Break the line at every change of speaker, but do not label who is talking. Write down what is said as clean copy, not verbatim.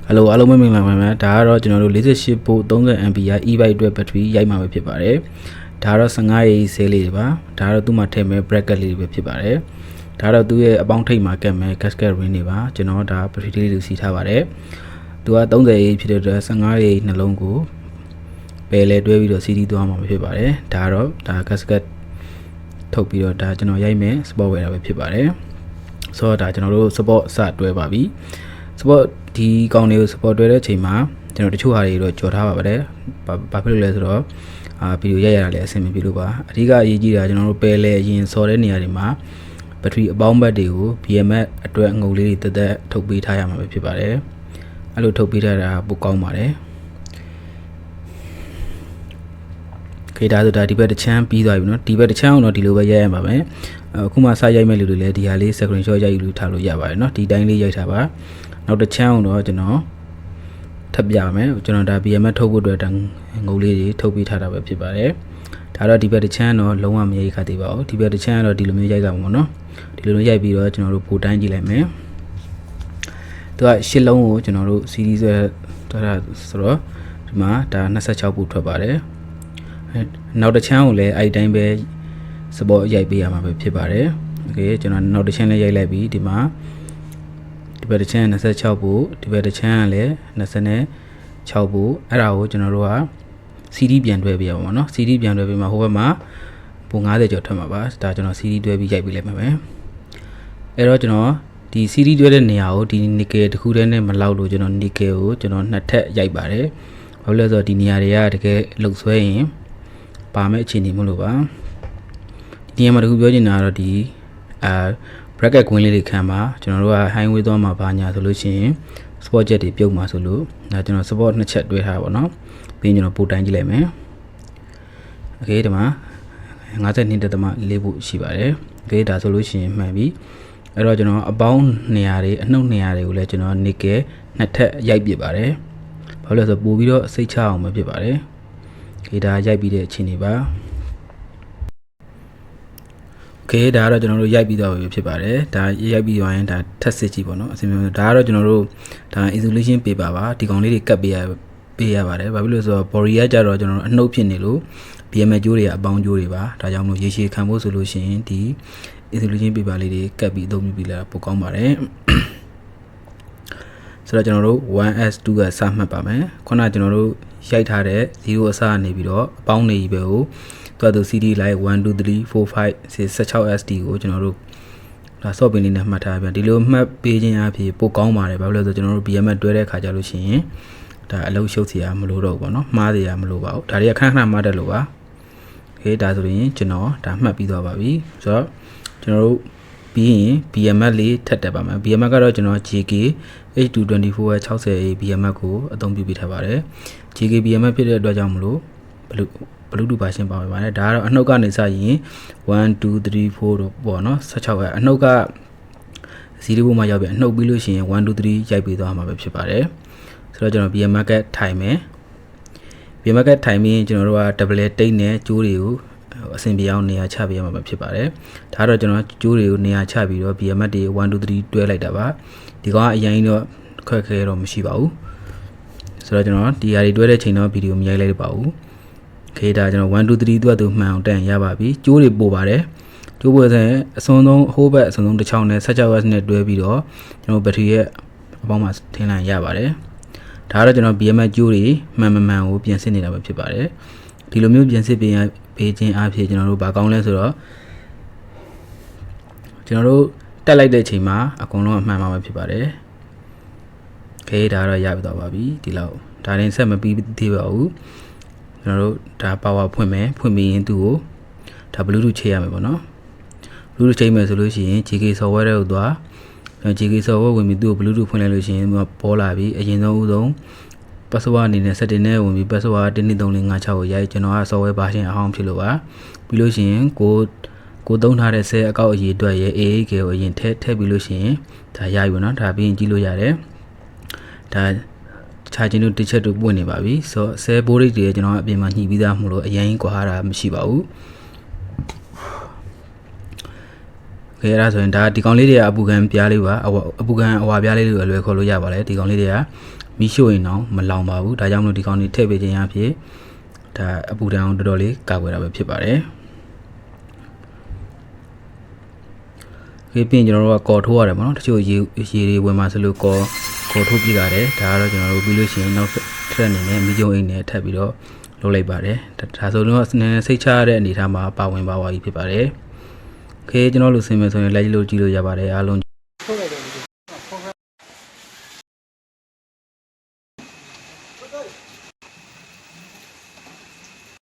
Hello အားလုံးပဲမင်္ဂလာပါခင်ဗျာဒါကတော့ကျွန်တော်တို့48ပို့ 30mAh e-bike အတွက် battery ရိုက်မှာပဲဖြစ်ပါတယ်ဒါကတော့15ရေး sale လေးတွေပါဒါကတော့သူ့မှာထည့်မဲ့ bracket လေးတွေပဲဖြစ်ပါတယ်ဒါကတော့သူ့ရဲ့အပေါင်းထိပ်မှာကတ်မဲ့ gasket ring တွေပါကျွန်တော်ဒါ battery လေးတွေစီထားပါတယ်သူက30ရေးဖြစ်တဲ့အတွက်15ရေးနှလုံးကိုပယ်လဲတွဲပြီးတော့ CD သွားမှာဖြစ်ပါတယ်ဒါကတော့ဒါ gasket ထုတ်ပြီးတော့ဒါကျွန်တော်ရိုက်မဲ့ sport ဝယ်တာပဲဖြစ်ပါတယ်ဆိုတော့ဒါကျွန်တော်တို့ sport စတွဲပါပြီ support ဒီကောင်တွေကို support တွဲတဲ့အချိန်မှာကျွန်တော်တချို့ဟာတွေတော့ကြော်ထားပါပါတယ်ဘာဖြစ်လို့လဲဆိုတော့ဗီဒီယိုရိုက်ရတာလည်းအဆင်မပြေလို့ပါအဓိကအရေးကြီးတာကျွန်တော်တို့ပယ်လဲအရင်စော်တဲ့နေရာတွေမှာဘက်ထရီအပေါင်းဘက်တွေကို BMS အတွက်ငုံလေးတွေတက်တက်ထုတ်ပေးထားရမှာပဲဖြစ်ပါတယ်အဲ့လိုထုတ်ပေးထားတာပိုကောင်းပါတယ်ခေဒါဆိုတာဒီဘက်တစ်ချမ်းပြီးသွားပြီနော်ဒီဘက်တစ်ချမ်းအောင်တော့ဒီလိုပဲရိုက်ရမှာပဲအခုမှစရိုက်မဲ့လူတွေလည်းဒီဟာလေး screenshot ရိုက်ယူလို့ထားလို့ရပါတယ်နော်ဒီတိုင်းလေးရိုက်ထားပါနောက်တစ်ချမ်းအောင်တော့ကျွန်တော်ထပ်ပြပါမယ်ကျွန်တော်ဒါ BMS ထုတ်ဖို့အတွက်ငုံလေးတွေထုတ်ပေးထားတာပဲဖြစ်ပါတယ်ဒါတော့ဒီဘက်တစ်ချမ်းတော့လုံးဝမရိုက်ခတ်သေးပါဘူးဒီဘက်တစ်ချမ်းကတော့ဒီလိုမျိုးရိုက်ကမှာပေါ့နော်ဒီလိုမျိုးရိုက်ပြီးတော့ကျွန်တော်တို့ပိုတိုင်းကြည့်လိုက်မယ်သူကရှစ်လုံးကိုကျွန်တော်တို့ series ဆွဲထားတာဆိုတော့ဒီမှာဒါ26ပို့ထွက်ပါတယ်နောက်တစ်ချမ်းကိုလည်းအဲ့တိုင်းပဲ support ရိုက်ပေးရမှာပဲဖြစ်ပါတယ်โอเคကျွန်တော်နောက်တစ်ချမ်းလည်းရိုက်လိုက်ပြီးဒီမှာဒီဘက်တစ်ချမ်း26ပို့ဒီဘက်တစ်ချမ်းကလည်း26ပို့အဲ့ဒါကိုကျွန်တော်တို့က CD ပြန်တွဲပေးရပါမယ်เนาะ CD ပြန်တွဲပေးမှာဟိုဘက်မှာပို90ကျော်ထွက်မှာပါဒါကျွန်တော် CD တွဲပြီးရိုက်ပေးလိုက်မှာပဲအဲ့တော့ကျွန်တော်ဒီ CD တွဲတဲ့နေရာကိုဒီ nickel တစ်ခုတည်းနဲ့မလောက်လို့ကျွန်တော် nickel ကိုကျွန်တော်နှစ်ထပ်ရိုက်ပါတယ်ဘာလို့လဲဆိုတော့ဒီနေရာတွေကတကယ်လှုပ်ဆွဲရင်ပါမဲ့အခြေအနေမလို့ပါဒီနေရာမှာတခုပြောချင်တာကတော့ဒီbracket ကွင်းလေးတွေခံပါကျွန်တော်တို့က highway သွားမှာပါညာဆိုလို့ရှိရင် sport jet တွေပြုတ်မှာဆိုလို့ဒါကျွန်တော် support နှစ်ချက်တွဲထားပါတော့ပြီးရင်ကျွန်တော်ပို့တိုင်းကြည့်လိုက်မယ်โอเคဒီမှာ52.4ဖို့ရှိပါတယ်โอเคဒါဆိုလို့ရှိရင်မှန်ပြီအဲ့တော့ကျွန်တော်အပေါင်းနေရာတွေအနှုတ်နေရာတွေကိုလည်းကျွန်တော် nickel နှစ်ထပ်ရိုက်ပစ်ပါတယ်ဘာလို့လဲဆိုပို့ပြီးတော့စိတ်ချအောင်ပဲဖြစ်ပါတယ်โอเคဒါရိုက်ပြီးတဲ့အခြေအနေပါโอเคဒါကတော့ကျွန်တော်တို့ရိုက်ပြီးတော့ဖြစ်ပါတယ်ဒါရိုက်ပြီးသွားရင်ဒါထပ်စစ်ကြည့်ပေါ့နော်အစီအစဉ်ဒါကတော့ကျွန်တော်တို့ဒါ isolation paper ပါဒီကောင်လေးတွေကတ်ပေးရပါတယ်ဘာဖြစ်လို့ဆိုတော့ body ကကြတော့ကျွန်တော်တို့အနှုတ်ဖြစ်နေလို့ BMS ကြိုးတွေကအပေါင်းကြိုးတွေပါဒါကြောင့်မလို့ရေရှည်ခံဖို့ဆိုလို့ရှိရင်ဒီ isolation paper လေးတွေကတ်ပြီးအသုံးပြုပြီးလာပိုကောင်းပါတယ်ဆိုတော့ကျွန်တော်တို့ 1S2 ကစမှတ်ပါမယ်ခုနကကျွန်တော်တို့ရိုက်ထားတဲ့0အစကနေပြီးတော့အပေါင်းနေပဲကိုသူ CD လိုက်1 2 3 4 5 16 SD ကိုကျွန်တော်တို့ဒါ software လေးနဲ့မှတ်ထားပြန်ဒီလိုမှတ်ပေးခြင်းအဖြစ်ပိုကောင်းပါတယ်ဘာလို့လဲဆိုတော့ကျွန်တော်တို့ BMS တွဲတဲ့ခါကြလို့ရှိရင်ဒါအလုံးရှုပ်เสียမလို့တော့ဘူးပေါ့နော်မှားเสียမလို့ပါဘူးဒါတွေကခဏခဏမှားတတ်လို့ပါโอเคဒါဆိုရင်ကျွန်တော်ဒါမှတ်ပြီးသွားပါပြီဆိုတော့ကျွန်တော်တို့ပြီးရင် BMS လေးထပ်တက်ပါမယ် BMS ကတော့ကျွန်တော် JK H224 ရဲ့60A BMS ကိုအသုံးပြုပေးထားပါတယ် JK BMS ဖြစ်တဲ့အတွက်ကြောင့်မလို့Bluetooth version ပါပါတယ်ဒါကတော့အနှုတ်ကနေစရင်1 2 3 4တော့ပေါ့နော်16ကအနှုတ်က0ဘုံမှာရောက်ပြီအနှုတ်ပြီးလို့ရှိရင်1 2 3ရိုက်ပြီးသွားမှာပဲဖြစ်ပါတယ်ဆိုတော့ကျွန်တော် BMS ကထိုင်မယ် BMS ကထိုင်ပြီးကျွန်တော်တို့က double တိတ်နဲ့ကြိုးတွေကိုအဆင်ပြေအောင်နေရာချပေးရမှာဖြစ်ပါတယ်ဒါကတော့ကျွန်တော်ကြိုးတွေကိုနေရာချပြီးတော့ BMS တွေ1 2 3တွဲလိုက်တာပါဒီကောင်ကအရင်တော့ခက်ခဲတော့မရှိပါဘူးဆိုတော့ကျွန်တော်ဒီဟာတွေတွဲတဲ့ချိန်တော့ဗီဒီယိုမရိုက်လိုက်ပါဘူးခေဒါကျွန်တော်1 2 3သူ့အတူမှန်အောင်တန်ရပါပြီကျိုးတွေပို့ပါတယ်ကျိုးပို့တဲ့အစွန်းဆုံးဟိုးဘက်အစွန်းဆုံးတစ်ချောင်းနဲ့ 16W နဲ့တွဲပြီးတော့ကျွန်တော်ဘက်ထရီရဲ့အပေါင်းမှာထင်းလိုက်ရပါတယ်ဒါကတော့ကျွန်တော် BMS ကျိုးတွေမှန်ကိုပြင်ဆင်နေတာပဲဖြစ်ပါတယ်ဒီလိုမျိုးပြင်ဆင်ပေးခြင်းအဖြစ်ကျွန်တော်တို့ဘာကောင်းလဲဆိုတော့ကျွန်တော်တို့တက်လိုက်တဲ့အချိန်မှာအကုန်လုံးအမှန်ပဲဖြစ်ပါတယ်ခေဒါကတော့ရပြီးတော့ပါပြီဒီလောက်ဒါရင်ဆက်မပြီးသေးပါဘူးကျွန်တော်တို့ဒါ power ဖွင့်မယ်ဖွင့်ပြီးရင်သူ့ကိုဒါ Bluetooth ချိန်ရမယ်ပေါ့နော် Bluetooth ချိန်မယ်ဆိုလို့ရှိရင် JK software တွေကိုသွား JK software ဝင်ပြီးသူ့ကို Bluetooth ဖွင့်လိုက်လို့ရှိရင်ပေါ်လာပြီအရင်ဆုံးဦးဆုံး password အနေနဲ့ setting နဲ့ဝင်ပြီး password 123456ကိုရိုက်ကျွန်တော်က software version အဟောင်းဖြစ်လို့ပါပြီးလို့ရှိရင်ကိုသုံးထားတဲ့ဆဲအကောက်အရေးအတွက်ရဲ့ AAK ကိုအရင်ထည့်ပြီးလို့ရှိရင်ဒါရပြီပေါ့နော်ဒါပြီးရင်ကြည့်လို့ရတယ်ဒါချာချင်းတို့တစ်ချက်တို့ပွင့်နေပါပြီဆိုတော့ဆဲဘိုးရိတ်တွေကျွန်တော်အပြင်မှာညှိပြီးသားမို့လို့အရင်ကွာတာမရှိပါဘူးโอเค အဲ့ဒါဆိုရင်ဒါဒီကောင်လေးတွေကအပူခံပြားလေးပါအပူခံအဝါပြားလေးတွေအလွယ်ခေါ်လို့ရပါတယ်ဒီကောင်လေးတွေကမီးရှို့ရင်တော့မလောင်ပါဘူးဒါကြောင့်မလို့ဒီကောင်တွေထည့်ပေးခြင်းအဖြစ်ဒါအပူဒဏ်အောင်တော်တော်လေးကာကွယ်တာပဲဖြစ်ပါတယ်ခေပြင်ကျွန်တော်တို့ကကော်ထိုးရတယ်ပေါ့နော်တချို့ရေတွေဝင်မှာဆိုလို့ကော်ထိုးပြရတယ်ဒါကတော့ကျွန်တော်တို့ပြီးလို့ရှိရင်နောက်ထပ်အနေနဲ့မီးကျုံအိမ်နဲ့ထပ်ပြီးတော့လုပ်လိုက်ပါတယ်ဒါဆိုတော့စိတ်ချရတဲ့အနေအထားမှာပါဝင်ပါသွားပြီဖြစ်ပါတယ်ခေကျွန်တော်တို့ဆင်မယ်ဆိုရင်လိုက်လို့ကြည့်လို့ရပါတယ်အားလုံး